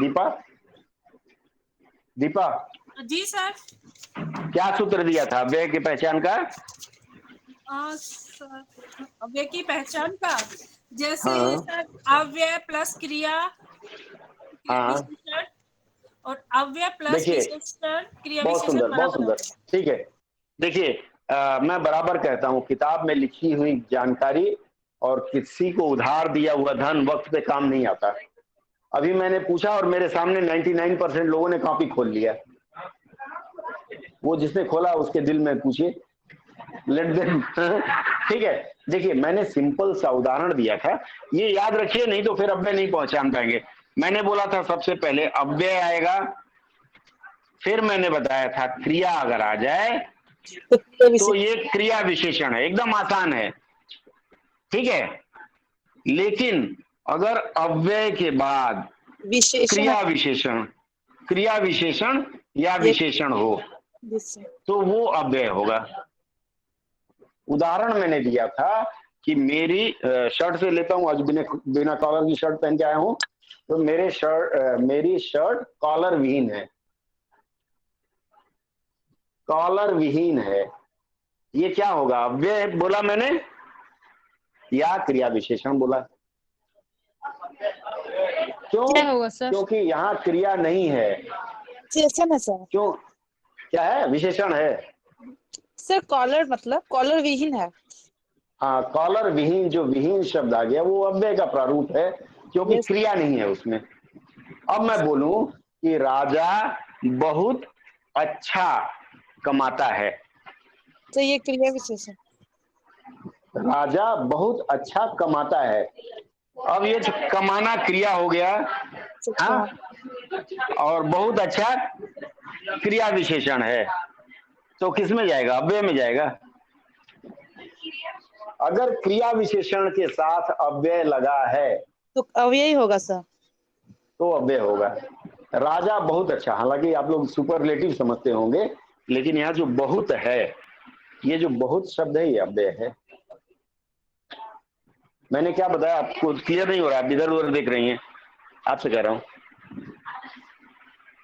दीपा, दीपा जी sir. क्या सूत्र दिया था अव्यय की पहचान का? अव्यय की पहचान का जैसे हाँ सर अव्यय प्लस क्रिया हाँ, विशेषण और अव्यय प्लस देखिए विशेषण क्रिया बहुत विशेषण सुंदर, बहुत बराबर सुंदर, होगा। ठीक है। देखिए मैं बराबर कहता हूँ किताब में लिखी हुई जानकारी और किसी को उधार दिया हुआ धन वक्त पे काम नहीं आता। अभी मैंने पूछा और मेरे सामने 99% लोगों ने कॉपी खोल लिया। वो जिसने खोला उसके दिल में पूछिए, लेट देम ठीक है। देखिए मैंने सिंपल सा उदाहरण दिया था, ये याद रखिए, नहीं तो फिर अव्यय नहीं पहचान पाएंगे। मैंने बोला था सबसे पहले अव्यय आएगा, फिर मैंने बताया था क्रिया अगर आ जाए तो ये क्रिया विशेषण है, एकदम आसान है, ठीक है। लेकिन अगर अव्यय के बाद विशेषण क्रिया विशेषण या ये विशेषण हो तो वो अव्यय होगा। उदाहरण मैंने दिया था कि मेरी शर्ट से लेता हूं, आज बिना कॉलर की शर्ट पहन के आया हूं, तो मेरी शर्ट कॉलर विहीन है, कॉलर विहीन है, ये क्या होगा? अव्यय बोला मैंने या क्रिया विशेषण बोला? क्यों? क्या होगा सर? क्योंकि यहाँ क्रिया नहीं है। विशेषण है सर। क्यों? क्या है? विशेषण है सर कॉलर मतलब कॉलर विहीन है। हाँ, कॉलर विहीन, जो विहीन शब्द आ गया वो अव्यय का प्रारूप है क्योंकि क्रिया नहीं है उसमें। अब मैं बोलूं कि राजा बहुत अच्छा कमाता है, तो ये क्रिया विशेषण। राजा बहुत अच्छा कमाता है। अब ये कमाना क्रिया हो गया, हाँ, और बहुत अच्छा क्रिया विशेषण है, तो किस में जाएगा? अव्यय में जाएगा। अगर क्रिया विशेषण के साथ अव्यय लगा है तो अव्यय होगा सर, तो अव्यय होगा। राजा बहुत अच्छा, हालांकि आप लोग सुपरलेटिव समझते होंगे, लेकिन यहाँ जो बहुत है, ये जो बहुत शब्द है ये अव्यय है। मैंने क्या बताया आपको? क्लियर नहीं हो रहा? आप इधर उधर देख रही हैं, आपसे कह रहा हूं।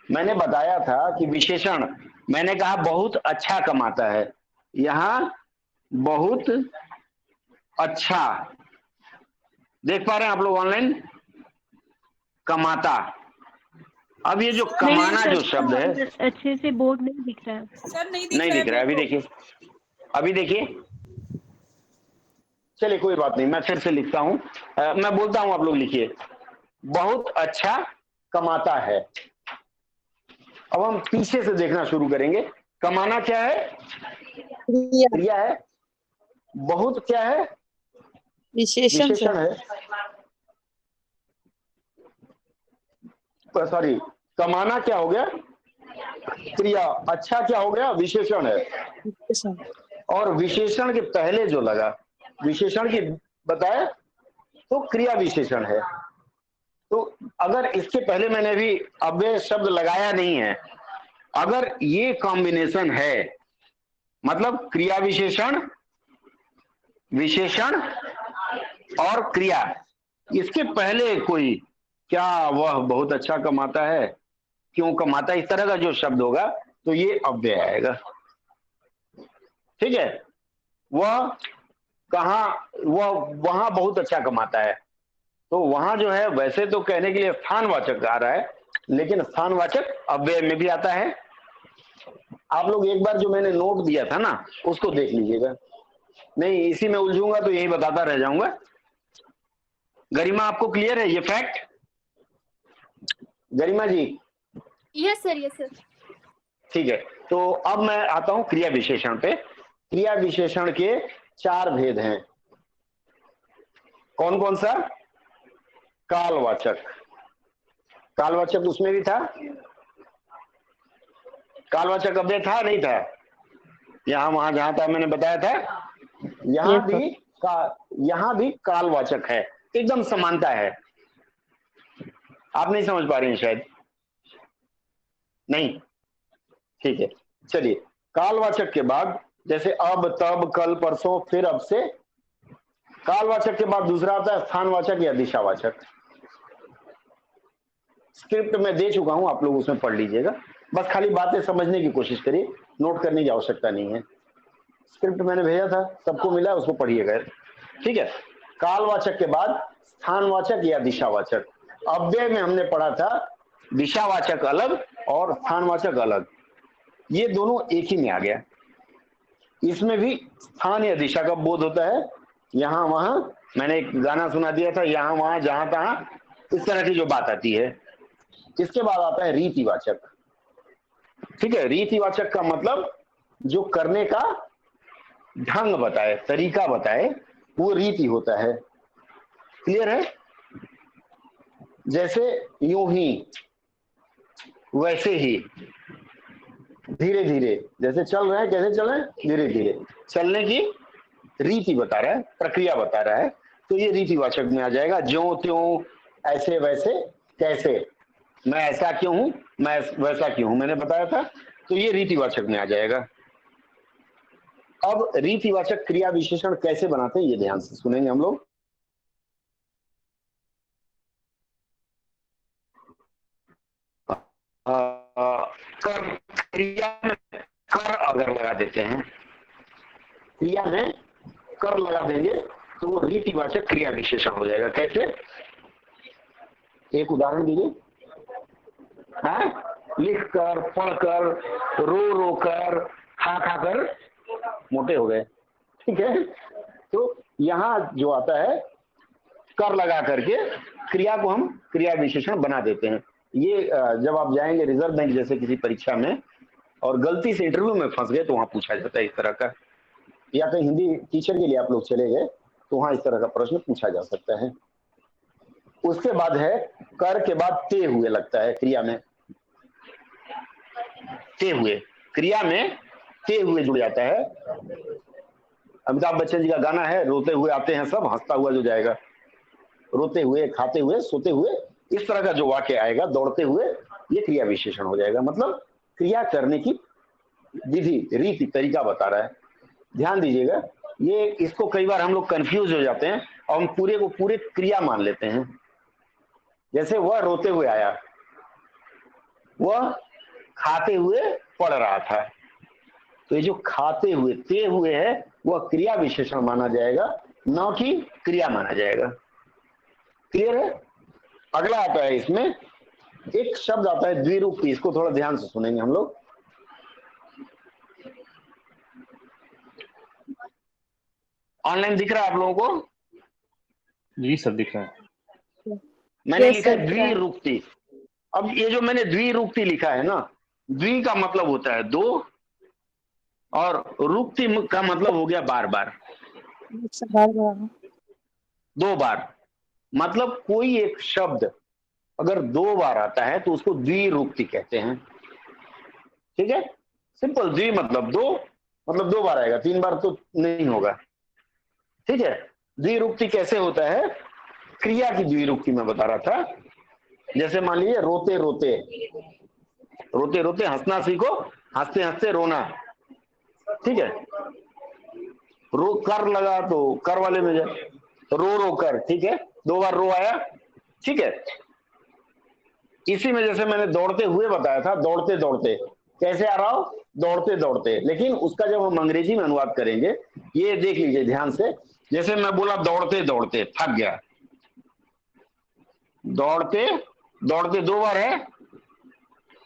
मैंने बताया था कि विशेषण, मैंने कहा बहुत अच्छा कमाता है, यहाँ बहुत अच्छा, देख पा रहे हैं आप लोग ऑनलाइन? कमाता। अब ये जो कमाना जो शब्द है, अच्छे से बोर्ड नहीं दिख रहा है सर नहीं नहीं दिख रहा है। अभी देखिए, अभी देखिए, चलिए कोई बात नहीं, मैं फिर से लिखता हूं, मैं बोलता हूं, आप लोग लिखिए। बहुत अच्छा कमाता है। अब हम पीछे से देखना शुरू करेंगे। कमाना क्या है? क्रिया है। बहुत क्या है? विशेषण है। सॉरी, कमाना क्या हो गया? क्रिया। अच्छा क्या हो गया? विशेषण है। और विशेषण के पहले जो लगा, विशेषण की बताया तो क्रिया विशेषण है। तो अगर इसके पहले मैंने अभी अव्यय शब्द लगाया नहीं है, अगर ये कॉम्बिनेशन है, मतलब क्रिया विशेषण, विशेषण और क्रिया, इसके पहले कोई क्या वह बहुत अच्छा कमाता है, क्यों कमाता है, इस तरह का जो शब्द होगा तो ये अव्यय आएगा, ठीक है। वह कहा, वह वहां बहुत अच्छा कमाता है, तो वहां जो है वैसे तो कहने के लिए स्थानवाचक आ रहा है, लेकिन स्थानवाचक अव्यय में भी आता है। आप लोग एक बार जो मैंने नोट दिया था ना उसको देख लीजिएगा, नहीं इसी में उलझूंगा तो यही बताता रह जाऊंगा। गरिमा आपको क्लियर है ये फैक्ट? गरिमा जी? Yes sir, yes sir. ठीक है, तो अब मैं आता हूं क्रिया विशेषण पे। क्रिया विशेषण के 4 भेद हैं। कौन कौन सा? कालवाचक, कालवाचक उसमें भी था, कालवाचक अव्यय था नहीं था? यहां वहां जहां था मैंने बताया था, यहां भी कालवाचक है, एकदम समानता है। आप नहीं समझ पा रही हैं शायद, नहीं, ठीक है। चलिए, कालवाचक के बाद जैसे अब, तब, कल, परसों, फिर, अब से, कालवाचक के बाद दूसरा आता है स्थानवाचक या दिशावाचक। स्क्रिप्ट में दे चुका हूं, आप लोग उसमें पढ़ लीजिएगा, बस खाली बातें समझने की कोशिश करिए, नोट करने की आवश्यकता नहीं है। स्क्रिप्ट मैंने भेजा था, सबको मिला, उसको पढ़िएगा, ठीक है। कालवाचक के बाद स्थानवाचक या दिशावाचक। अव्यय में हमने पढ़ा था दिशावाचक अलग और स्थानवाचक अलग, ये दोनों एक ही में आ गया। इसमें भी स्थान या दिशा का बोध होता है, यहां वहां, मैंने एक गाना सुना दिया था, यहां वहां जहां तहां, इस तरह की जो बात आती है। इसके बाद आता है रीतिवाचक, ठीक है। रीतिवाचक का मतलब जो करने का ढंग बताए, तरीका बताए, वो रीति होता है। क्लियर है? जैसे यूं ही, वैसे ही, धीरे धीरे, जैसे चल रहे हैं, कैसे चल रहे हैं, धीरे धीरे, चलने की रीति बता रहा है, प्रक्रिया बता रहा है, तो ये रीतिवाचक में आ जाएगा। ज्यों त्यों, ऐसे वैसे, कैसे, मैं ऐसा क्यों हूं, मैं वैसा क्यों हूं, मैंने बताया था, तो ये रीतिवाचक में आ जाएगा। अब रीतिवाचक क्रिया विशेषण कैसे बनाते हैं ये ध्यान से सुनेंगे हम लोग। कर, क्रिया में कर अगर लगा देते हैं, क्रिया में कर लगा देंगे तो वो रीतिवाचक क्रिया विशेषण हो जाएगा। कैसे? एक उदाहरण दीजिए। लिख कर, पढ़कर, रो रो कर, खा खा कर मोटे हो गए, ठीक है। तो यहाँ जो आता है कर लगा करके क्रिया को हम क्रिया विशेषण बना देते हैं। ये जब आप जाएंगे रिजर्व बैंक जैसे किसी परीक्षा में और गलती से इंटरव्यू में फंस गए तो वहां पूछा जाता है इस तरह का, या कहीं हिंदी टीचर के लिए आप लोग चले गए तो वहां इस तरह का प्रश्न पूछा जा सकता है। उसके बाद है कर के बाद ते हुए लगता है क्रिया में, ते हुए, क्रिया में ते हुए जुड़ जाता है। अमिताभ बच्चन जी का गाना है, रोते हुए आते हैं सब, हंसता हुआ जो जाएगा। रोते हुए, खाते हुए, सोते हुए, इस तरह का जो वाक्य आएगा, दौड़ते हुए, ये क्रिया विशेषण हो जाएगा। मतलब क्रिया करने की विधि, रीति, तरीका बता रहा है। ध्यान दीजिएगा, ये इसको कई बार हम लोग कंफ्यूज हो जाते हैं और हम पूरे को पूरे क्रिया मान लेते हैं। जैसे वह रोते हुए आया, वह खाते हुए पढ़ रहा था, तो ये जो खाते हुए, ते हुए है, वह क्रिया विशेषण माना जाएगा, न कि क्रिया माना जाएगा। क्लियर है? अगला आता है, इसमें एक शब्द आता है द्विरूपी, इसको थोड़ा ध्यान से सुनेंगे हम लोग। ऑनलाइन दिख रहा है आप लोगों को? जी सर दिख रहा है। मैंने लिखा है द्विरूक्ति। अब ये जो मैंने द्विरूक्ति लिखा है ना, द्वि का मतलब होता है दो और रुक्ति का मतलब हो गया बार बार, दो बार। मतलब कोई एक शब्द अगर दो बार आता है तो उसको द्विरूक्ति कहते हैं, ठीक है। सिंपल, द्वि मतलब दो, मतलब दो बार आएगा, तीन बार तो नहीं होगा, ठीक है। द्विरूक्ति कैसे होता है? क्रिया की द्विरूक्ति में बता रहा था। जैसे मान लीजिए रोते रोते, रोते रोते हंसना सीखो, हंसते हंसते रोना, ठीक है। रो कर लगा तो कर वाले में जाए, रो रो कर, ठीक है, दो बार रो आया, ठीक है। इसी में जैसे मैंने दौड़ते हुए बताया था, दौड़ते दौड़ते कैसे आ रहा हो, दौड़ते दौड़ते, लेकिन उसका जब हम अंग्रेजी में अनुवाद करेंगे, ये देख लीजिए ध्यान से। जैसे मैं बोला दौड़ते दौड़ते, थक गया, दौड़ते दौड़ते दो बार है,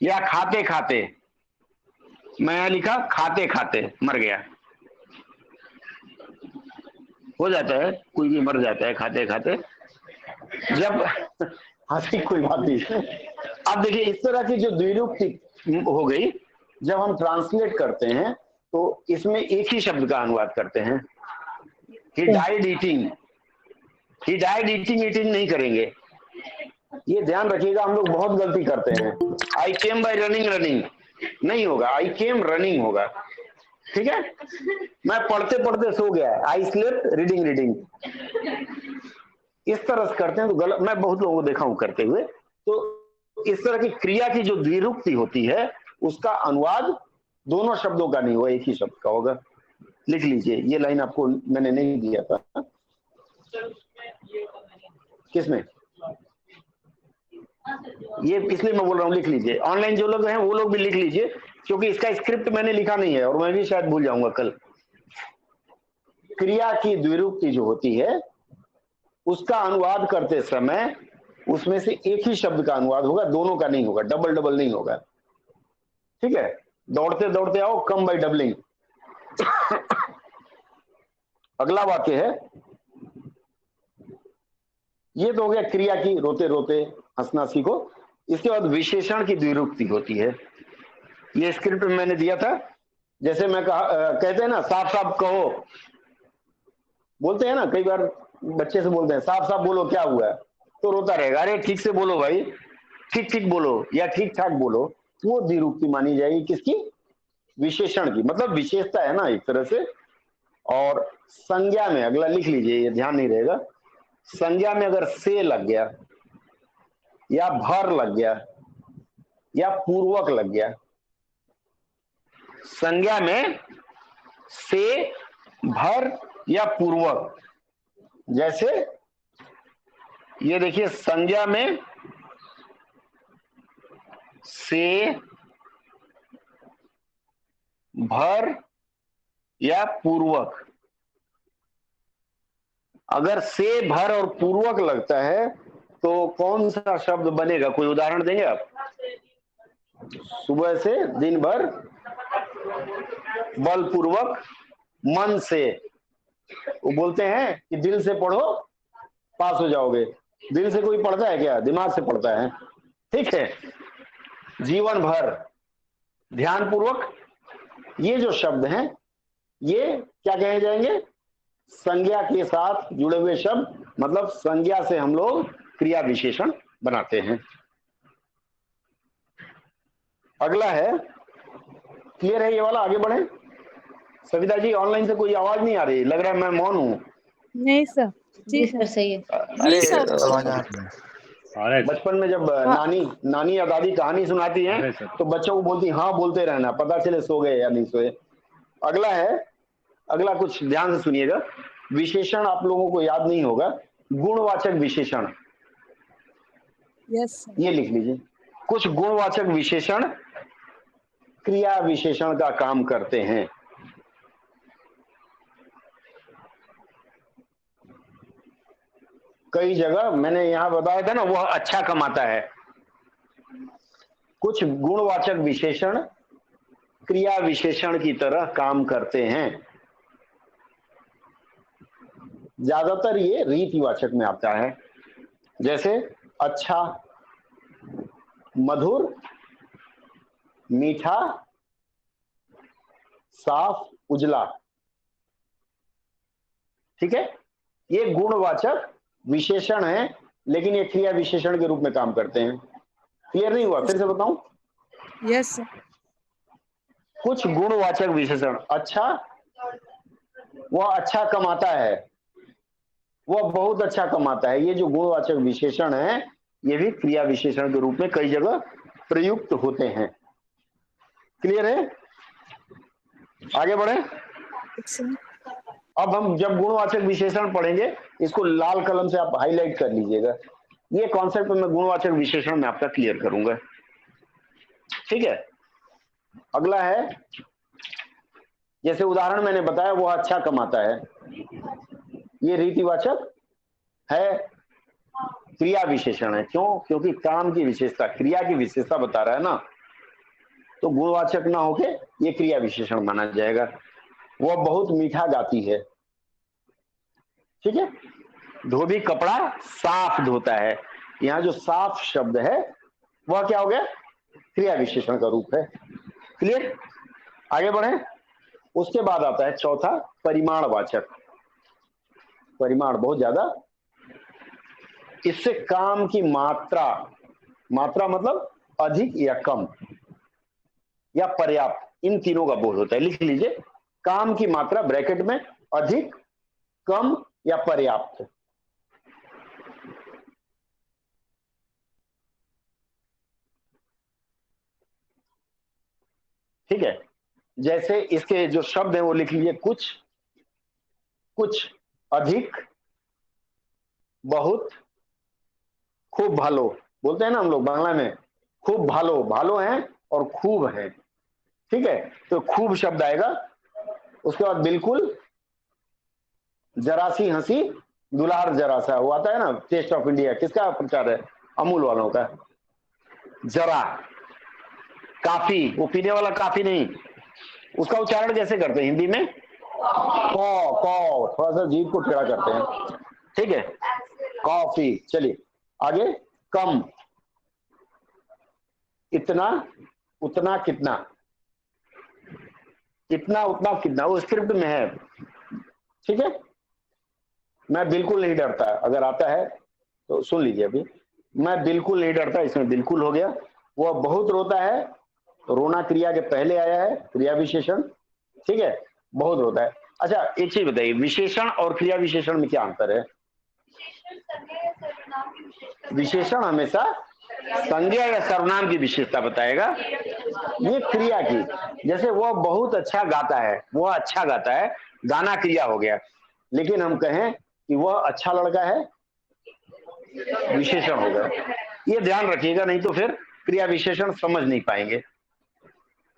या खाते खाते, मैं यहां लिखा खाते खाते मर गया, हो जाता है, कोई भी मर जाता है खाते खाते। जब हंसी कोई बात नहीं। अब देखिए इस तरह की जो द्विरूक्ति हो गई, जब हम ट्रांसलेट करते हैं तो इसमें एक ही शब्द का अनुवाद करते हैं। He died eating, he died eating, eating नहीं करेंगे, ये ध्यान रखिएगा, हम लोग बहुत गलती करते हैं। आई केम बाय रनिंग, रनिंग नहीं होगा, आई केम रनिंग होगा, ठीक है। मैं पढ़ते पढ़ते सो गया, आई स्लेप्ट रीडिंग रीडिंग, इस तरह से करते हैं तो गलत। मैं बहुत लोगों को देखा हूं करते हुए। तो इस तरह की क्रिया की जो द्विरूक्ति होती है उसका अनुवाद दोनों शब्दों का नहीं होगा, एक ही शब्द का होगा। लिख लीजिए, ये लाइन आपको मैंने नहीं दिया था। किसमें? ये इसलिए मैं बोल रहा हूँ, लिख लीजिए। ऑनलाइन जो लोग हैं वो लोग भी लिख लीजिए, क्योंकि इसका स्क्रिप्ट मैंने लिखा नहीं है और मैं भी शायद भूल जाऊंगा कल। क्रिया की द्विरूपति जो होती है उसका अनुवाद करते समय उसमें से एक ही शब्द का अनुवाद होगा, दोनों का नहीं होगा, डबल डबल नहीं होगा। ठीक है, दौड़ते दौड़ते आओ, कम बाय डबलिंग। अगला वाक्य है, ये तो हो गया क्रिया की, रोते रोते हंसना सीखो। इसके बाद विशेषण की द्विरूपति होती है। ये स्क्रिप्ट में मैंने दिया था। जैसे मैं कहते हैं ना, साफ साफ कहो, बोलते हैं ना, कई बार बच्चे से बोलते हैं साफ साफ बोलो क्या हुआ है, तो रोता रहेगा। अरे ठीक से बोलो भाई, ठीक ठीक बोलो या ठीक ठाक बोलो, वो द्विरूपति मानी जाएगी। किसकी? विशेषण की, मतलब विशेषता है ना एक तरह से। और संज्ञा में, अगला लिख लीजिए, ये ध्यान नहीं रहेगा। संज्ञा में अगर से लग गया या भर लग गया या पूर्वक लग गया, संज्ञा में से, भर या पूर्वक, जैसे ये देखिए, संज्ञा में से, भर या पूर्वक, अगर से, भर और पूर्वक लगता है तो कौन सा शब्द बनेगा? कोई उदाहरण देंगे आप? सुबह से, दिन भर, बलपूर्वक, मन से। वो बोलते हैं कि दिल से पढ़ो पास हो जाओगे। दिल से कोई पढ़ता है क्या? दिमाग से पढ़ता है। ठीक है, जीवन भर, ध्यानपूर्वक, ये जो शब्द हैं ये क्या कहे जाएंगे? संज्ञा के साथ जुड़े हुए शब्द, मतलब संज्ञा से हम लोग क्रिया विशेषण बनाते हैं। अगला है, क्लियर है ये वाला? आगे बढ़े। सविता जी, ऑनलाइन से कोई आवाज नहीं आ रही, लग रहा है मैं मौन हूँ। नहीं सर, जी सर सही है। अरे आ रहा है सर। बचपन में जब नानी या दादी कहानी सुनाती हैं तो बच्चों को बोलती हाँ बोलते रहना, पता चले सो गए या नहीं सोए। अगला है, अगला कुछ ध्यान से सुनिएगा। विशेषण आप लोगों को याद नहीं होगा, गुणवाचक विशेषण। Yes sir. ये लिख लीजिए, कुछ गुणवाचक विशेषण क्रिया विशेषण का काम करते हैं। कई जगह मैंने यहां बताया था ना, वह अच्छा कमाता है। कुछ गुणवाचक विशेषण क्रिया विशेषण की तरह काम करते हैं। ज्यादातर ये रीतिवाचक में आता है, जैसे अच्छा, मधुर, मीठा, साफ, उजला। ठीक है, ये गुणवाचक विशेषण है, लेकिन ये क्रिया विशेषण के रूप में काम करते हैं। क्लियर नहीं हुआ? फिर से बताऊं। Yes sir. कुछ गुणवाचक विशेषण, अच्छा, वह अच्छा कमाता है, वह बहुत अच्छा कमाता है, ये जो गुणवाचक विशेषण है ये भी क्रिया विशेषण के रूप में कई जगह प्रयुक्त होते हैं। क्लियर है? आगे बढ़े। अब हम जब गुणवाचक विशेषण पढ़ेंगे, इसको लाल कलम से आप हाईलाइट कर लीजिएगा। ये कॉन्सेप्ट मैं गुणवाचक विशेषण में आपका क्लियर करूंगा। ठीक है, अगला है, जैसे उदाहरण मैंने बताया, वो अच्छा कमाता है, ये रीतिवाचक है, क्रिया विशेषण है। क्यों? क्योंकि काम की विशेषता, क्रिया की विशेषता बता रहा है ना, तो गुणवाचक ना होके ये क्रिया विशेषण माना जाएगा। वह बहुत मीठा गाती है। ठीक है, धोबी कपड़ा साफ धोता है, यहाँ जो साफ शब्द है वह क्या हो गया? क्रिया विशेषण का रूप है। क्लियर? आगे बढ़े। उसके बाद आता है चौथा, परिमाणवाचक। परिमाण बहुत ज्यादा, इससे काम की मात्रा, मात्रा मतलब अधिक या कम या पर्याप्त, इन तीनों का बोध होता है। लिख लीजिए, काम की मात्रा ब्रैकेट में अधिक, कम या पर्याप्त। ठीक है, जैसे इसके जो शब्द हैं वो लिख लीजिए, कुछ, कुछ, अधिक, बहुत, खूब भालो। बोलते हैं ना हम लोग बांग्ला में, खूब भालो, भालो हैं और खूब है, ठीक है। तो खूब शब्द आएगा, उसके बाद बिल्कुल, जरा सी हंसी, दुलार जरा सा, वो आता है ना टेस्ट ऑफ इंडिया, किसका प्रचार है? अमूल वालों का। जरा, काफी, वो पीने वाला काफी नहीं, उसका उच्चारण कैसे करते हैं हिंदी में? कौ, कौ, थोड़ा सा जीभ को टेढ़ा करते हैं, ठीक है। कॉफी। चलिए आगे। कम, इतना, उतना, कितना, इतना, उतना, कितना, वो स्क्रिप्ट में है, ठीक है। मैं बिल्कुल नहीं डरता, अगर आता है तो सुन लीजिए अभी। मैं बिल्कुल नहीं डरता, इसमें बिल्कुल हो गया। वह बहुत रोता है, रोना क्रिया के पहले आया है, क्रिया विशेषण, ठीक है, बहुत रोता है। अच्छा एक चीज बताइए, विशेषण और क्रिया विशेषण में क्या अंतर है? विशेषण हमेशा संज्ञा या सर्वनाम की विशेषता बताएगा, ये क्रिया की। जैसे वह बहुत अच्छा गाता है, वह अच्छा गाता है, गाना क्रिया हो गया। लेकिन हम कहें कि वह अच्छा लड़का है, विशेषण हो गया। ये ध्यान रखिएगा, नहीं तो फिर क्रिया विशेषण समझ नहीं पाएंगे।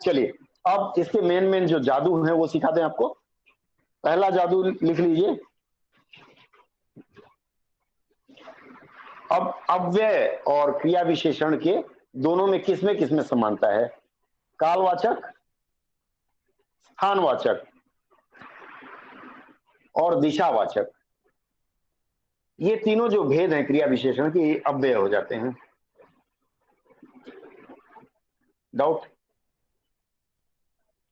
चलिए अब इसके मेन जो जादू है वो सिखाते हैं आपको। पहला जादू लिख लीजिए। अब अव्यय और क्रिया विशेषण के दोनों में किसमें समानता है? कालवाचक, स्थानवाचक और दिशावाचक, ये तीनों जो भेद हैं क्रिया विशेषण के, अव्यय हो जाते हैं। डाउट?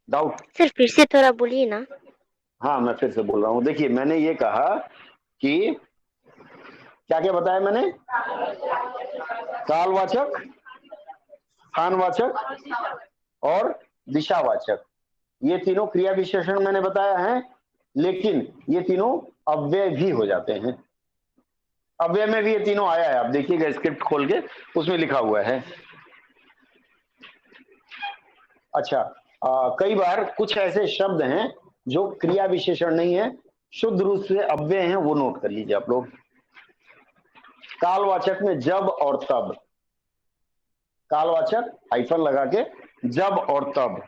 डाउट? सर फिर से थोड़ा बोलिए ना। हाँ मैं फिर से बोल रहा हूं। देखिए मैंने ये कहा कि क्या क्या बताया मैंने? कालवाचक, स्थानवाचक और दिशावाचक, ये तीनों क्रिया विशेषण मैंने बताया है, लेकिन ये तीनों अव्यय भी हो जाते हैं। अव्यय में भी ये तीनों आया है, आप देखिएगा स्क्रिप्ट खोल के, उसमें लिखा हुआ है। अच्छा कई बार कुछ ऐसे शब्द हैं जो क्रिया विशेषण नहीं है, शुद्ध रूप से अव्यय हैं, वो नोट कर लीजिए आप लोग। कालवाचक में जब और तब, कालवाचक हाइफन लगा के जब और तब,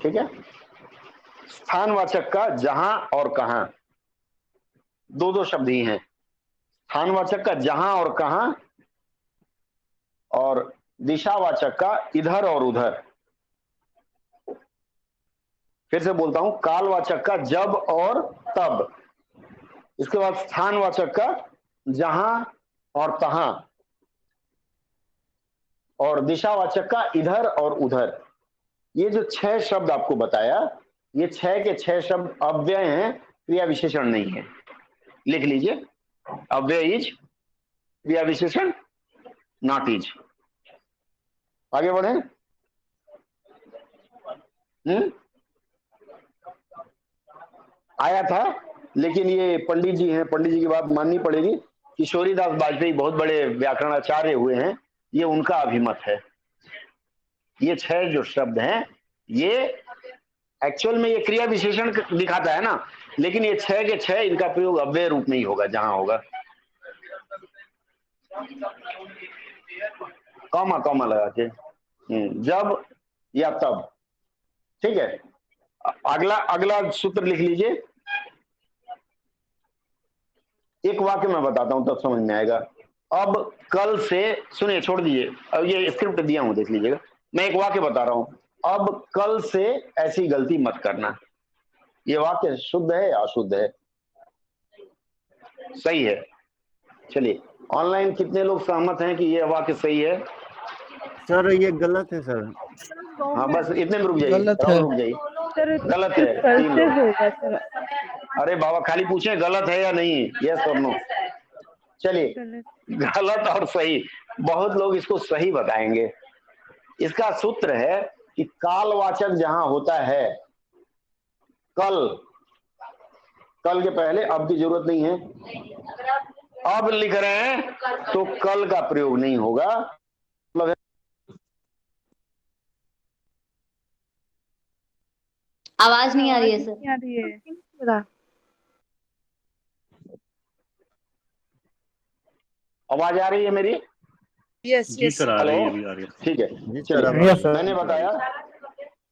ठीक है। स्थानवाचक का जहां और कहां, दो शब्द ही हैं। स्थानवाचक का जहां और कहां, और दिशावाचक का इधर और उधर। फिर से बोलता हूं, कालवाचक का जब और तब, इसके बाद स्थानवाचक का जहां और तहां, और दिशावाचक का इधर और उधर। ये जो 6 शब्द आपको बताया, ये 6 के 6 शब्द अव्यय हैं, क्रिया विशेषण नहीं है। लिख लीजिए, अव्यय इज, क्रिया विशेषण नॉट इज। आगे बढ़े। आया था, लेकिन ये पंडित जी हैं, पंडित जी की बात माननी पड़ेगी। किशोरीदास वाजपेयी बहुत बड़े व्याकरणाचार्य हुए हैं, ये उनका अभिमत है। ये 6 जो शब्द हैं, ये एक्चुअल में ये क्रिया विशेषण दिखाता है ना, लेकिन ये 6 के 6 इनका प्रयोग अव्यय रूप में ही होगा, जहां होगा। कॉमा कॉमा लगा के, जब या तब, ठीक है। अगला सूत्र लिख लीजिए। एक वाक्य मैं बताता हूं तब समझ में आएगा। अब कल से, सुनिए छोड़ दीजिए, अब ये स्क्रिप्ट दिया हूं देख लीजिएगा। मैं एक वाक्य बता रहा हूं, अब कल से ऐसी गलती मत करना। ये वाक्य शुद्ध है या अशुद्ध है? सही है। चलिए ऑनलाइन कितने लोग सहमत हैं कि ये वाक्य सही है? सर ये गलत है सर। हाँ बस इतने में रुक जाइए, गलत है। राहुल रुक जाइए। गलत है, कल 3 से लोग। होगा सर। अरे बाबा खाली पूछे गलत है या नहीं, यस और नो। चलिए गलत और सही, बहुत लोग इसको सही बताएंगे। इसका सूत्र है कि कालवाचक जहां होता है, कल, कल के पहले अब की जरूरत नहीं है। अब लिख रहे हैं तो कल का प्रयोग नहीं होगा। मतलब आवाज नहीं आ रही है सर। नहीं आ रही है। आवाज आ रही है मेरी? यस जी यस सर, आ हेलो, रही है, अभी आ रही है। ठीक है। जी सर, चलिए, अब आ रही है। मैंने बताया,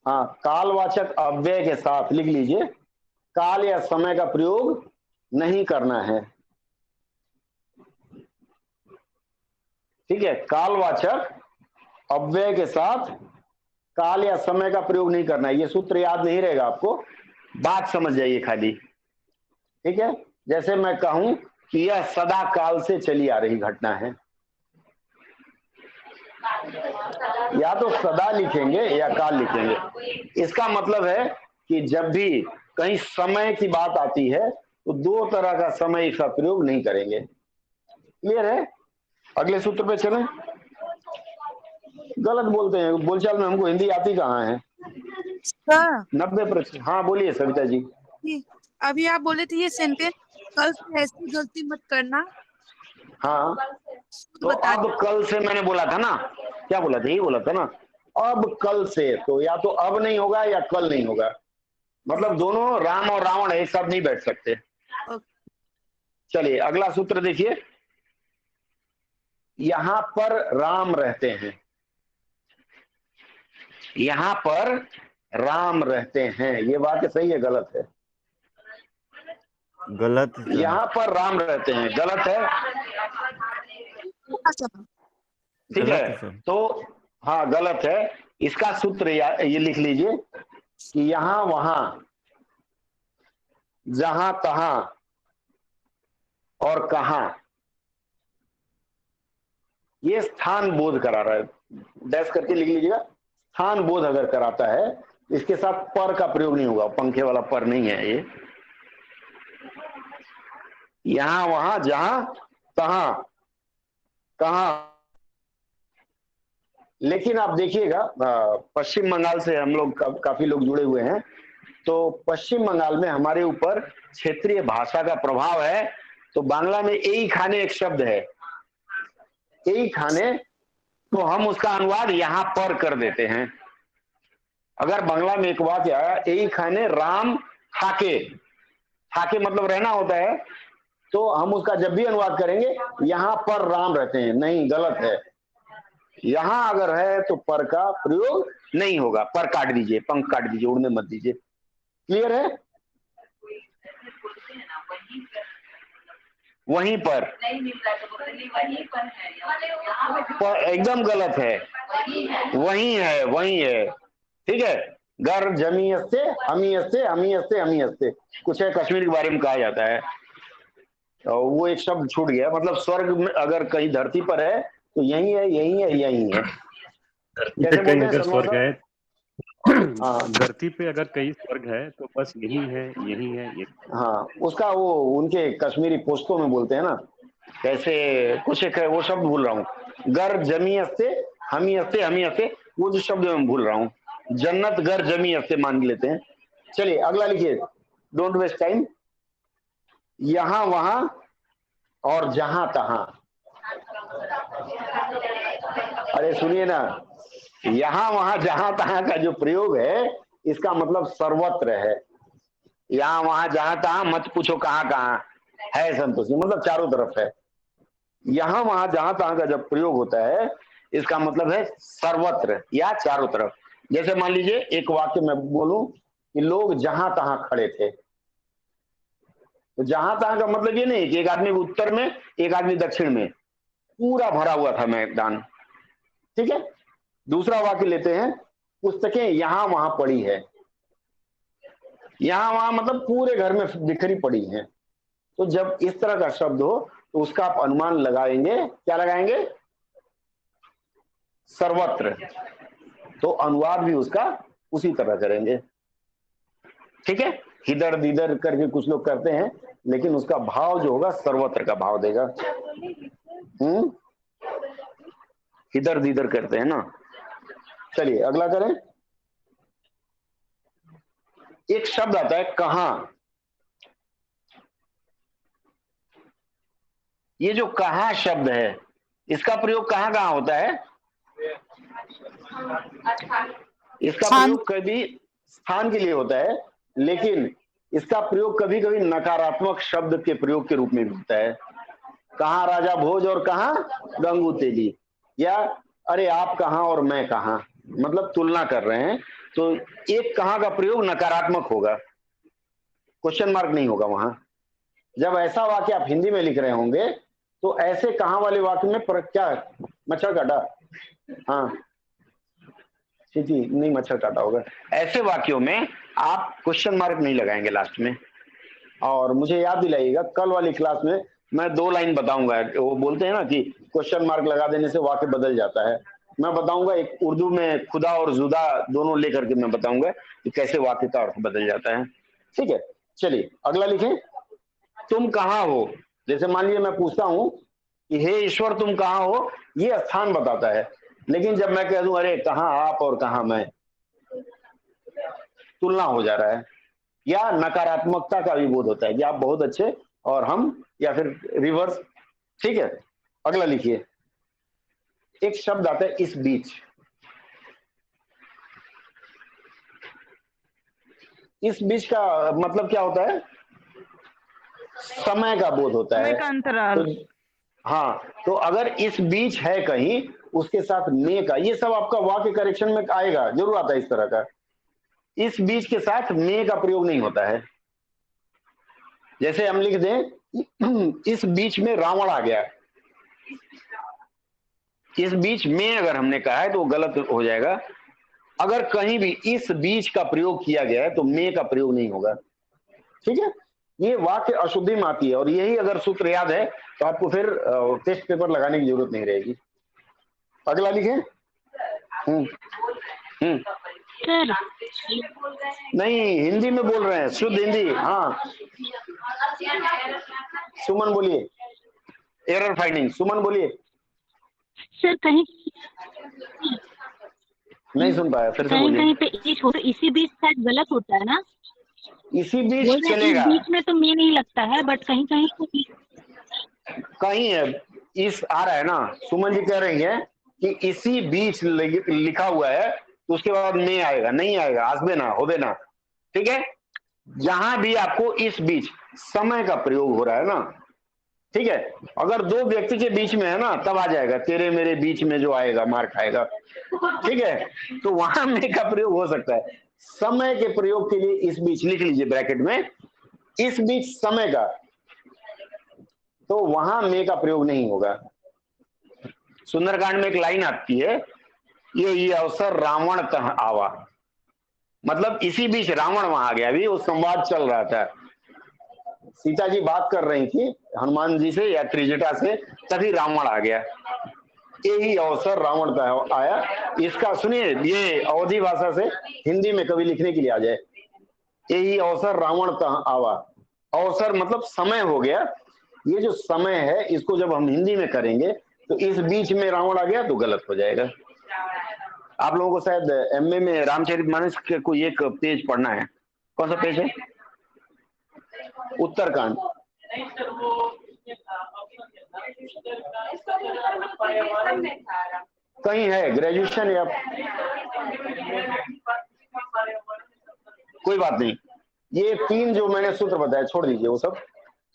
हाँ, कालवाचक अव्यय के साथ लिख लीजिए, काल या समय का प्रयोग नहीं करना है। ठीक है, कालवाचक अव्यय के साथ काल या समय का प्रयोग नहीं करना है। ये सूत्र याद नहीं रहेगा आपको, बात समझ जाइए खाली। ठीक है, जैसे मैं कहूं कि यह सदा काल से चली आ रही घटना है, या तो सदा लिखेंगे या काल लिखेंगे। इसका मतलब है कि जब भी कहीं समय की बात आती है तो दो तरह का समय का प्रयोग नहीं करेंगे। क्लियर है? अगले सूत्र पे चलें। गलत बोलते हैं बोलचाल में, हमको हिंदी आती कहाँ है? हाँ 90%। हाँ बोलिए सविता जी। जी, अभी आप बोले थे ये सेंटेंस कल से ऐसी गलती मत करना, हाँ, तो बता अब कल से मैंने बोला था ना, क्या बोला था? यही बोला था ना, अब कल से। तो या तो अब नहीं होगा या कल नहीं होगा, मतलब दोनों राम और रावण एक साथ नहीं बैठ सकते। चलिए अगला सूत्र देखिए, यहां पर राम रहते हैं, यहां पर राम रहते हैं, ये बात सही है गलत है? गलत है सर। यहां पर राम रहते हैं, गलत है? ठीक गलत है, है सर। तो हाँ गलत है। इसका सूत्र ये लिख लीजिए कि यहां वहां जहां तहां और कहां, ये स्थान बोध करा रहा है, डैश करके लिख लीजिएगा। स्थान बोध अगर कराता है, इसके साथ पर का प्रयोग नहीं होगा, पंखे वाला पर नहीं है ये। यहां वहां जहां तहां कहां। लेकिन आप देखिएगा, पश्चिम बंगाल से हम लोग काफी लोग जुड़े हुए हैं, तो पश्चिम बंगाल में हमारे ऊपर क्षेत्रीय भाषा का प्रभाव है। तो बांग्ला में एई खाने एक शब्द है, एई खाने, तो हम उसका अनुवाद यहां पर कर देते हैं। अगर बांग्ला में एक वाक्य आया, एई खाने राम थाके, थाके मतलब रहना होता है, तो हम उसका जब भी अनुवाद करेंगे यहां पर राम रहते हैं, नहीं, गलत है। यहां अगर है तो पर का प्रयोग नहीं होगा, पर काट दीजिए, पंख काट दीजिए, उड़ने मत दीजिए। क्लियर है? वहीं पर एकदम गलत है, वही है, वही है। ठीक है, घर जमी हस्ते हमी हस्ते हमी हस्ते हमी हस्ते, कुछ है कश्मीर के बारे में कहा जाता है, वो एक शब्द छूट गया। मतलब स्वर्ग में अगर कहीं धरती पर है तो यही है, यही है, यही है। धरती पे कैसे कहीं बोलते हैं अगर सलमान स्वर्ग साहब? है, हाँ धरती पे अगर कहीं स्वर्ग है तो बस यही है, यही है, यही। हाँ, उसका वो उनके कश्मीरी पोस्तों में बोलते हैं ना, कैसे कुछ एक है, वो शब्द भूल रहा हूँ। गर जमी हस्ते हमी हस्ते हमी हस्ते, वो जो शब्द मैं भूल रहा हूँ। जन्नत गर जमी हस्ते मान लेते हैं। चलिए अगला लिखिए, डोंट वेस्ट टाइम। यहां वहां और जहां तहां, अरे सुनिए ना, यहां वहां जहां तहां का जो प्रयोग है, इसका मतलब सर्वत्र है। यहां वहां जहां तहां मत पूछो कहां कहां है, संतोषी मतलब चारों तरफ है। यहां वहां जहां तहां का जब प्रयोग होता है, इसका मतलब है सर्वत्र या चारों तरफ। जैसे मान लीजिए एक वाक्य मैं बोलूं कि लोग जहां तहां खड़े थे, तो जहां तहां का मतलब ये नहीं कि एक आदमी उत्तर में एक आदमी दक्षिण में, पूरा भरा हुआ था मैदान। ठीक है, दूसरा वाक्य लेते हैं, पुस्तकें यहां वहां पड़ी है। यहां वहां मतलब पूरे घर में बिखरी पड़ी हैं। तो जब इस तरह का शब्द हो तो उसका आप अनुमान लगाएंगे, क्या लगाएंगे? सर्वत्र। तो अनुवाद भी उसका उसी तरह करेंगे। ठीक है, इधर इधर करके कुछ लोग करते हैं, लेकिन उसका भाव जो होगा सर्वत्र का भाव देगा। इधर इधर करते हैं ना। चलिए अगला करें। एक शब्द आता है कहां। ये जो कहां शब्द है, इसका प्रयोग कहां कहां होता है? इसका प्रयोग कभी स्थान के लिए होता है, लेकिन इसका प्रयोग कभी कभी नकारात्मक शब्द के प्रयोग के रूप में भी होता है। कहाँ राजा भोज और कहाँ गंगू तेली, या अरे आप कहाँ और मैं कहाँ, मतलब तुलना कर रहे हैं। तो एक कहाँ का प्रयोग नकारात्मक होगा, क्वेश्चन मार्क नहीं होगा वहां। जब ऐसा वाक्य आप हिंदी में लिख रहे होंगे तो ऐसे कहाँ वाले वाक्य में क्या मच्छर काटा, हाँ जी नहीं मच्छर काटा होगा, ऐसे वाक्यों में आप क्वेश्चन मार्क नहीं लगाएंगे लास्ट में। और मुझे याद दिलाइएगा कल वाली क्लास में मैं 2 लाइन बताऊंगा, वो बोलते हैं ना कि क्वेश्चन मार्क लगा देने से वाक्य बदल जाता है। मैं बताऊंगा एक उर्दू में खुदा और जुदा दोनों लेकर के मैं बताऊंगा कि कैसे वाक्य का अर्थ बदल जाता है। ठीक है, चलिए अगला लिखें। तुम कहाँ हो, जैसे मान लीजिए मैं पूछता हूं कि हे ईश्वर तुम कहाँ हो, ये स्थान बताता है। लेकिन जब मैं कह दूं अरे कहाँ आप और कहाँ मैं, तुलना हो जा रहा है, या नकारात्मकता का भी बोध होता है कि आप बहुत अच्छे और हम, या फिर रिवर्स। ठीक है, अगला लिखिए। एक शब्द आता है इस बीच। इस बीच का मतलब क्या होता है, समय का बोध होता है। समय का अंतराल। तो हाँ, तो अगर इस बीच है कहीं उसके साथ में का, ये सब आपका वाक्य करेक्शन में आएगा, जरूर आता है इस तरह का। इस बीच के साथ में का प्रयोग नहीं होता है। जैसे हम लिख दें इस बीच में रावण आ गया, इस बीच में अगर हमने कहा है तो वो गलत हो जाएगा। अगर कहीं भी इस बीच का प्रयोग किया गया है तो में का प्रयोग नहीं होगा। ठीक है, ये वाक्य अशुद्धि में आती है, और यही अगर सूत्र याद है तो आपको फिर टेस्ट पेपर लगाने की जरूरत नहीं रहेगी। अगला लिखें। सर नहीं, हिंदी में बोल रहे हैं, शुद्ध हिंदी। हाँ सुमन बोलिए, एरर फाइंडिंग, सुमन बोलिए। सर कहीं नहीं सुन पाया, फिर से कहीं बोलिए। कहीं पे इस हो तो इसी बीच शायद गलत होता है ना, इसी बीच बोल रहे हैं, चलेगा, इस बीच में तो मैं नहीं लगता है, बट कहीं कहीं तो कहीं है इस आ रहा है ना। सुमन जी कह रही है कि इसी बीच लिखा हुआ है तो उसके बाद में आएगा, नहीं आएगा, आसबे ना होबे ना। ठीक है, जहां भी आपको इस बीच समय का प्रयोग हो रहा है ना, ठीक है, अगर 2 व्यक्ति के बीच में है ना तब आ जाएगा, तेरे मेरे बीच में जो आएगा मार खाएगा। ठीक है, तो वहां में का प्रयोग हो सकता है। समय के प्रयोग के लिए इस बीच लिख लीजिए ब्रैकेट में, इस बीच समय का, तो वहां में का प्रयोग नहीं होगा। सुंदरकांड में एक लाइन आती है, ये अवसर रावण तह आवा, मतलब इसी बीच रावण वहां आ गया। अभी वो संवाद चल रहा था, सीता जी बात कर रही थी हनुमान जी से या त्रिजटा से, तभी रावण आ गया। यही अवसर रावण तह आया। इसका सुनिए, ये अवधी भाषा से हिंदी में कभी लिखने के लिए आ जाए, यही अवसर रावण तह आवा। अवसर मतलब समय हो गया। ये जो समय है इसको जब हम हिंदी में करेंगे तो इस बीच में रावण आ गया तो गलत हो जाएगा। आप लोगों को शायद एमए में रामचरितमानस के कोई एक पेज पढ़ना है, कौन सा पेज है? उत्तरकांड। कहीं है ग्रेजुएशन या कोई बात नहीं, ये 3 जो मैंने सूत्र बताया छोड़ दीजिए वो सब।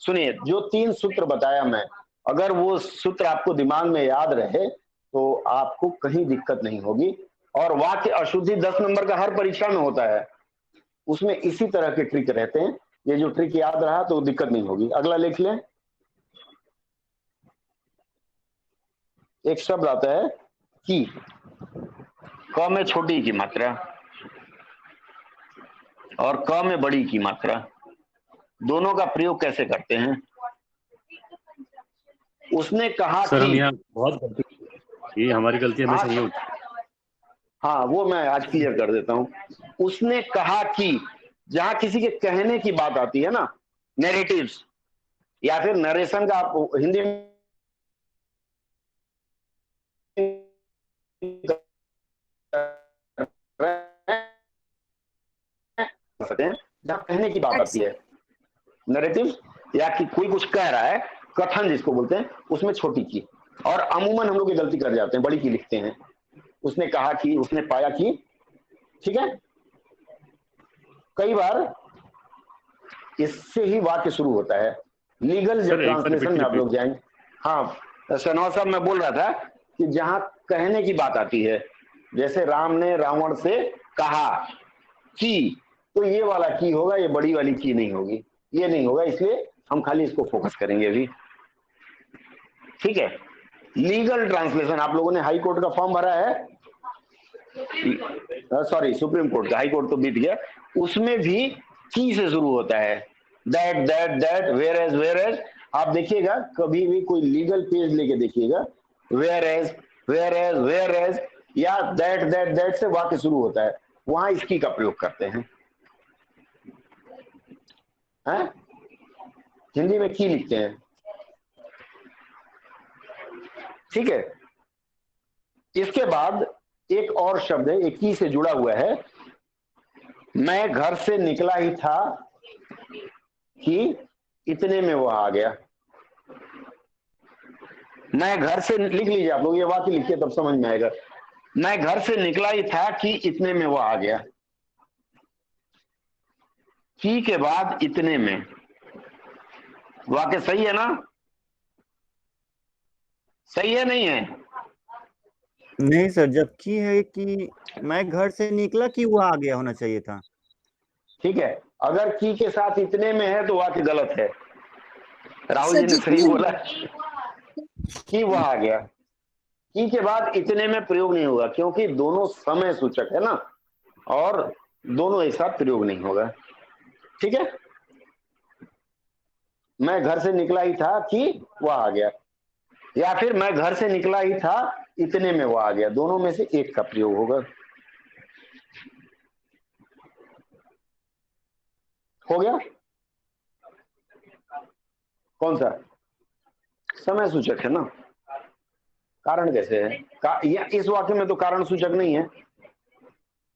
सुनिए, जो 3 सूत्र बताया मैं, अगर वो सूत्र आपको दिमाग में याद रहे तो आपको कहीं दिक्कत नहीं होगी। और वाक्य अशुद्धि 10 नंबर का हर परीक्षा में होता है, उसमें इसी तरह के ट्रिक रहते हैं। ये जो ट्रिक याद रहा तो दिक्कत नहीं होगी। अगला लिख लें। एक शब्द आता है की, क में छोटी की मात्रा और क में बड़ी की मात्रा, दोनों का प्रयोग कैसे करते हैं? उसने कहा सर हम कि, यहाँ बहुत गलती, ये हमारी गलती हमेशा नहीं होती। हाँ वो मैं आज क्लियर कर देता हूं। उसने कहा कि, जहां किसी के कहने की बात आती है ना, नैरेटिव्स या फिर नरेशन का आप हिंदी में जहां कहने की बात आती है, नैरेटिव, या कि कोई कुछ कह रहा है, कथन जिसको बोलते हैं, उसमें छोटी की। और अमूमन हम लोग ये गलती कर जाते हैं, बड़ी की लिखते हैं। उसने कहा कि, उसने पाया कि, ठीक है। कई बार इससे ही वाक्य शुरू होता है। लीगल जब ट्रांसलेशन में आप लोग जाएंगे, हाँ शहनवाज साहब, मैं बोल रहा था कि जहां कहने की बात आती है, जैसे राम ने रावण से कहा की, तो ये वाला की होगा, ये बड़ी वाली की नहीं होगी, ये नहीं होगा, इसलिए हम खाली इसको फोकस करेंगे अभी। ठीक है। लीगल ट्रांसलेशन, आप लोगों ने हाई कोर्ट का फॉर्म भरा है, सॉरी सुप्रीम कोर्ट का, हाई कोर्ट तो बीत गया, उसमें भी की से शुरू होता है, that that that, whereas whereas. आप देखिएगा कभी भी कोई लीगल पेज लेके देखिएगा, whereas whereas whereas या दैट दैट दैट से वाक्य शुरू होता है, वहां इसकी का प्रयोग करते हैं। हिंदी में की लिखते हैं। ठीक है। इसके बाद एक और शब्द है, एक की से जुड़ा हुआ है, मैं घर से निकला ही था कि इतने में वह आ गया। मैं घर से, लिख लीजिए आप लोग, ये वाक्य लिखिए तब समझ में आएगा। मैं घर से निकला ही था कि इतने में वह आ गया। की के बाद इतने में, वाक्य सही है ना? सही है नहीं है? नहीं सर, जब की है कि मैं घर से निकला कि वो आ गया होना चाहिए था। ठीक है, अगर की के साथ इतने में है तो वाक्य गलत है। राहुल जी ने सर, सही बोला कि वह आ गया। की के बाद इतने में प्रयोग नहीं होगा, क्योंकि दोनों समय सूचक है ना, और दोनों एक साथ प्रयोग नहीं होगा। ठीक है। मैं घर से निकला ही था कि वह आ गया, या फिर मैं घर से निकला ही था इतने में वो आ गया, दोनों में से एक का प्रयोग होगा। हो गया? कौन सा? समय सूचक है ना। कारण कैसे है? इस वाक्य में तो कारण सूचक नहीं है,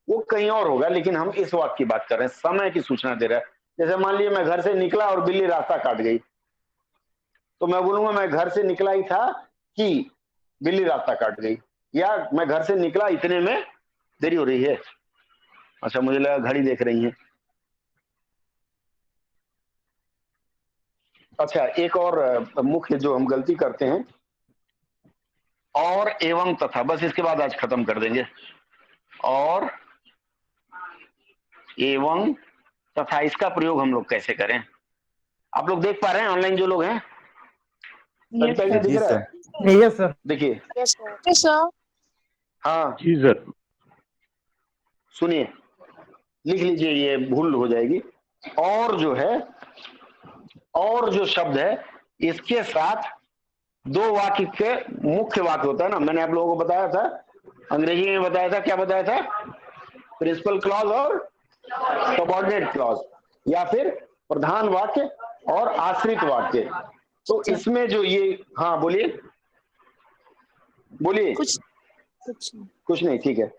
वो कहीं और होगा, लेकिन हम इस वाक्य की बात कर रहे हैं, समय की सूचना दे रहा है। जैसे मान लीजिए मैं घर से निकला और बिल्ली रास्ता काट गई, तो मैं बोलूंगा मैं घर से निकला ही था कि बिल्ली रास्ता काट गई, या मैं घर से निकला इतने में देरी हो रही है। अच्छा, मुझे लगा घड़ी देख रही है। अच्छा, एक और मुख्य जो हम गलती करते हैं, और एवं तथा, बस इसके बाद आज खत्म कर देंगे। और एवं तथा, इसका प्रयोग हम लोग कैसे करें? आप लोग देख पा रहे हैं ऑनलाइन जो लोग हैं? दिख रहा है? Yes sir. देखिए, सर हाँ जी सर। सुनिए, लिख लीजिए, ये भूल हो जाएगी। और जो है, और जो शब्द है, इसके साथ दो वाक्य के मुख्य वाक्य होता है ना, मैंने आप लोगों को बताया था, अंग्रेजी में बताया था, क्या बताया था? प्रिंसिपल क्लॉज और सबऑर्डिनेट क्लॉज, या फिर प्रधान वाक्य और आश्रित वाक्य। तो इसमें जो ये, हाँ बोलिए बोलिए। कुछ नहीं, ठीक है।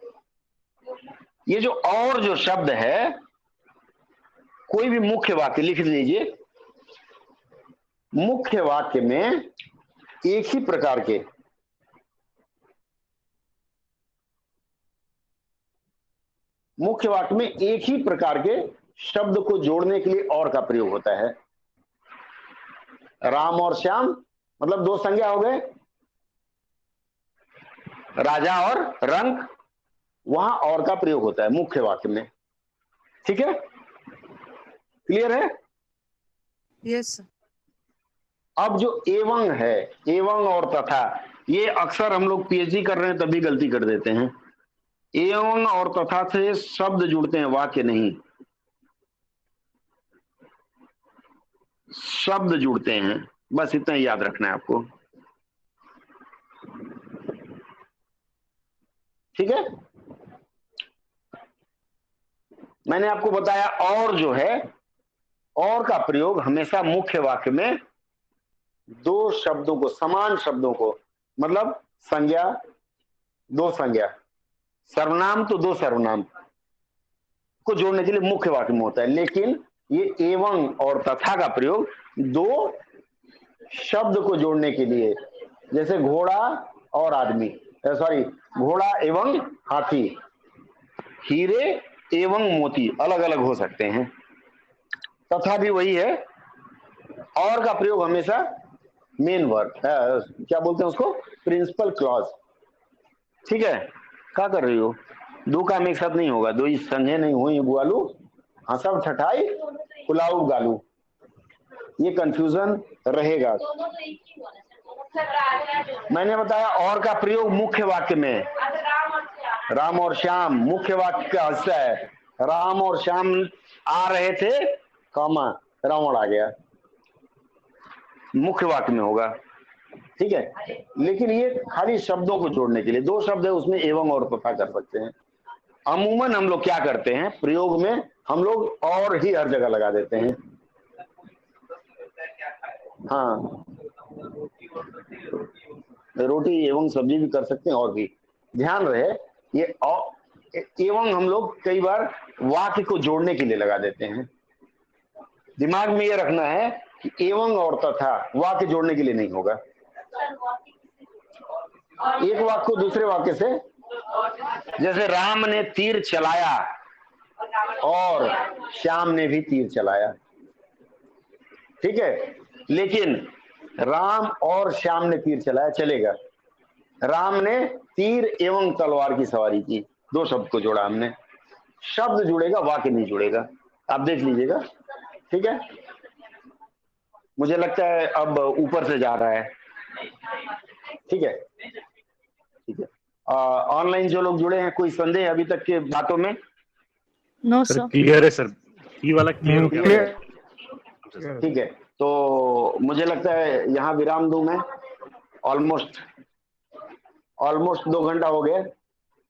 ये जो और जो शब्द है, कोई भी मुख्य वाक्य लिख लीजिए, मुख्य वाक्य में एक ही प्रकार के, मुख्य वाक्य में एक ही प्रकार के शब्द को जोड़ने के लिए और का प्रयोग होता है। राम और श्याम मतलब दो संज्ञा हो गए, राजा और रंग, वहां और का प्रयोग होता है मुख्य वाक्य में। ठीक है, क्लियर है? यस। अब जो एवं है, एवं और तथा, ये अक्सर हम लोग पीएचडी कर रहे हैं तभी गलती कर देते हैं। एवं और तथा से शब्द जुड़ते हैं, वाक्य नहीं, शब्द जुड़ते हैं, बस इतना याद रखना है आपको। ठीक है, मैंने आपको बताया, और जो है, और का प्रयोग हमेशा मुख्य वाक्य में दो शब्दों को, समान शब्दों को, मतलब संज्ञा, दो संज्ञा, सर्वनाम तो दो सर्वनाम को जोड़ने के लिए मुख्य वाक्य में होता है। लेकिन ये एवं और तथा का प्रयोग दो शब्द को जोड़ने के लिए, जैसे घोड़ा और आदमी, सॉरी, घोड़ा एवं हाथी, हीरे एवं मोती अलग अलग हो सकते हैं। तथा भी वही है, और का प्रयोग हमेशा मेन वर्ब, क्या बोलते हैं उसको, प्रिंसिपल क्लॉज। ठीक है, क्या कर रही हो? दो काम एक साथ नहीं होगा, दो ही संगे नहीं हुई बुआलू, हंसब ठठाई पुलाव गालू, ये कंफ्यूजन रहेगा। मैंने बताया और का प्रयोग मुख्य वाक्य में, राम और श्याम मुख्य वाक्य का हिस्सा है। राम और श्याम आ रहे थे, कॉमा रावण आ गया, मुख्य वाक्य में होगा। ठीक है, लेकिन ये खाली शब्दों को जोड़ने के लिए, दो शब्द है उसमें एवं और तथा कर सकते हैं। अमूमन हम लोग क्या करते हैं प्रयोग में, हम लोग और ही हर जगह लगा देते हैं। हाँ, रोटी एवं सब्जी भी कर सकते हैं, और भी ध्यान रहे ये एवं हम लोग कई बार वाक्य को जोड़ने के लिए लगा देते हैं। दिमाग में ये रखना है कि एवं और तथा वाक्य जोड़ने के लिए नहीं होगा। एक वाक्य को दूसरे वाक्य से, जैसे राम ने तीर चलाया और श्याम ने भी तीर चलाया, ठीक है, लेकिन राम और श्याम ने तीर चलाया चलेगा, राम ने तीर एवं तलवार की सवारी की, दो शब्द को जोड़ा हमने, शब्द जुड़ेगा वाक्य नहीं जुड़ेगा, आप देख लीजिएगा। ठीक है, मुझे लगता है अब ऊपर से जा रहा है। ठीक है, ठीक है, ऑनलाइन जो लोग जुड़े हैं, कोई संदेह अभी तक के बातों में? No sir sir. क्लियर है सर, ये वाला क्लियर हो गया। ठीक है, तो मुझे लगता है यहाँ विराम दूं मैं। ऑलमोस्ट 2 घंटा हो गया।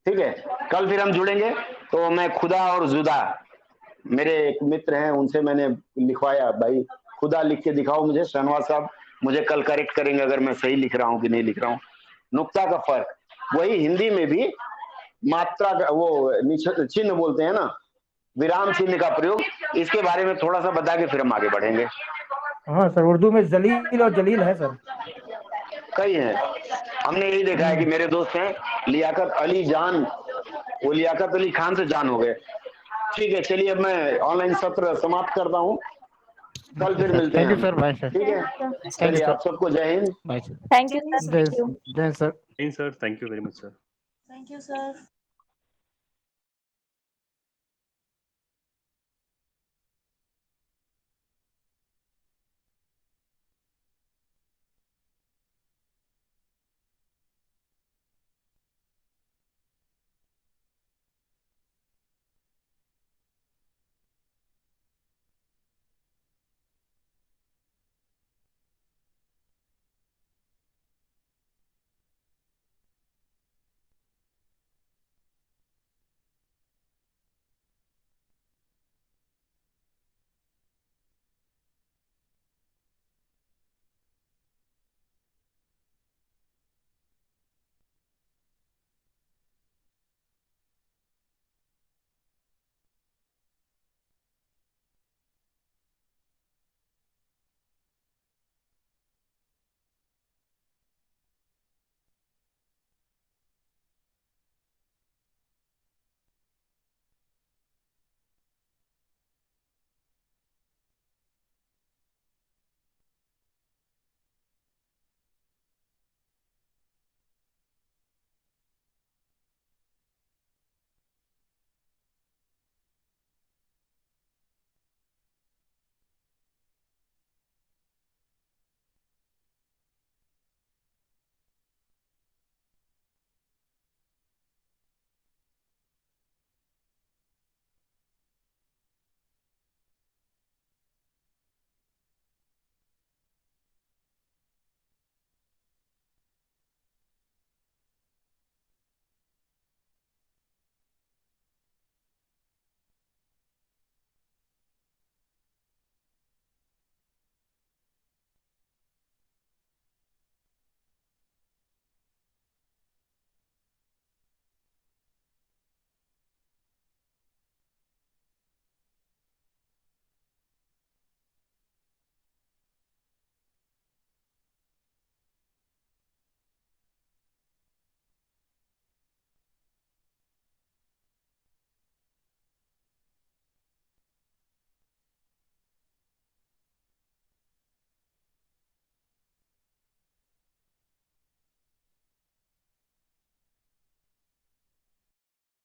ठीक है, कल फिर हम जुड़ेंगे। तो मैं खुदा और जुदा, मेरे एक मित्र हैं उनसे मैंने लिखवाया, भाई खुदा लिख के दिखाओ मुझे, शहनवाज साहब मुझे कल करेक्ट करेंगे अगर मैं सही लिख रहा हूँ कि नहीं लिख रहा हूँ। नुक्ता का फर्क, वही हिंदी में भी मात्रा का वो चिन्ह बोलते हैं ना, विराम चिन्ह का प्रयोग, इसके बारे में थोड़ा सा बता के फिर हम आगे बढ़ेंगे। हाँ सर, उर्दू में जलील और जलील है सर, कई हैं। हमने यही देखा है कि मेरे दोस्त हैं लियाकत अली जान, वो लियाकत अली खान से जान हो गए। ठीक है, चलिए अब मैं ऑनलाइन सत्र समाप्त करता हूँ, कल फिर मिलते हैं। Thank you sir, bye sir. ठीक है, चलिए आप सबको जय Hind. Bye sir. Thank you sir. जय sir. Sir thank you very much sir. Thank you sir.